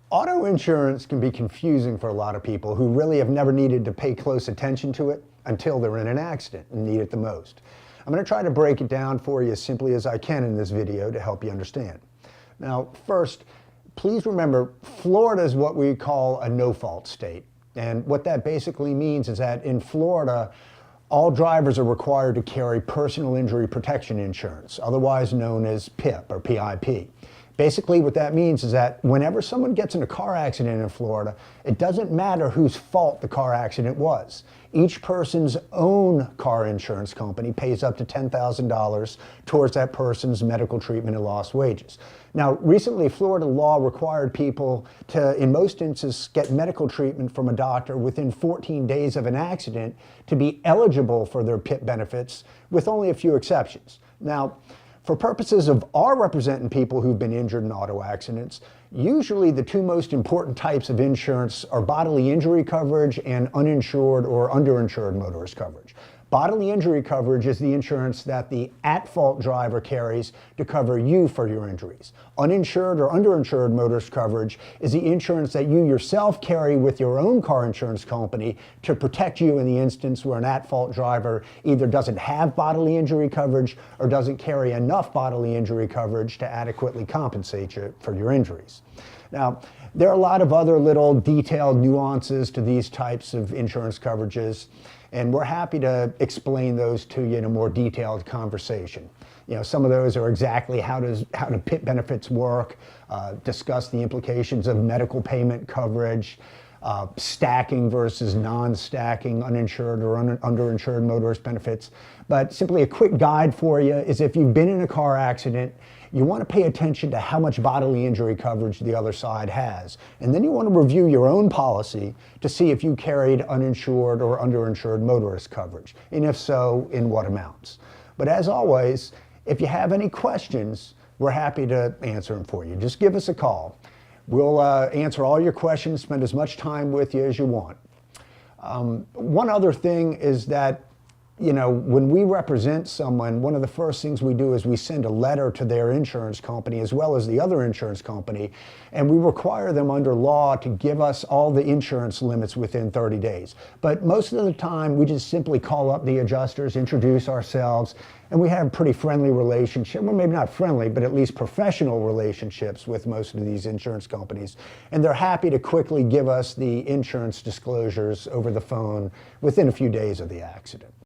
Auto insurance can be confusing for a lot of people who really have never needed to pay close attention to it until they're in an accident and need it the most. I'm going to try to break it down for you as simply as I can in this video to help you understand. Now, first, please remember, Florida is what we call a no-fault state. And what that basically means is that in Florida, all drivers are required to carry personal injury protection insurance, otherwise known as PIP or PIP. Basically, what that means is that whenever someone gets in a car accident in Florida, it doesn't matter whose fault the car accident was. Each person's own car insurance company pays up to $10,000 towards that person's medical treatment and lost wages. Now, recently, Florida law required people to, in most instances, get medical treatment from a doctor within 14 days of an accident to be eligible for their PIP benefits, with only a few exceptions. Now, for purposes of our representing people who've been injured in auto accidents, usually the two most important types of insurance are bodily injury coverage and uninsured or underinsured motorist coverage. Bodily injury coverage is the insurance that the at-fault driver carries to cover you for your injuries. Uninsured or underinsured motorist coverage is the insurance that you yourself carry with your own car insurance company to protect you in the instance where an at-fault driver either doesn't have bodily injury coverage or doesn't carry enough bodily injury coverage to adequately compensate you for your injuries. Now, there are a lot of other little detailed nuances to these types of insurance coverages, and we're happy to explain those to you in a more detailed conversation. You know, some of those are exactly how do PIP benefits work, discuss the implications of medical payment coverage, stacking versus non-stacking uninsured or underinsured motorist benefits. But simply a quick guide for you is if you've been in a car accident, you want to pay attention to how much bodily injury coverage the other side has. And then you want to review your own policy to see if you carried uninsured or underinsured motorist coverage, and if so, in what amounts. But as always, if you have any questions, we're happy to answer them for you. Just give us a call. We'll answer all your questions, spend as much time with you as you want. One other thing is that, you know, when we represent someone, one of the first things we do is we send a letter to their insurance company as well as the other insurance company, and we require them under law to give us all the insurance limits within 30 days. But most of the time, we just simply call up the adjusters, introduce ourselves, and we have a pretty friendly relationship. Well, maybe not friendly, but at least professional relationships with most of these insurance companies. And they're happy to quickly give us the insurance disclosures over the phone within a few days of the accident.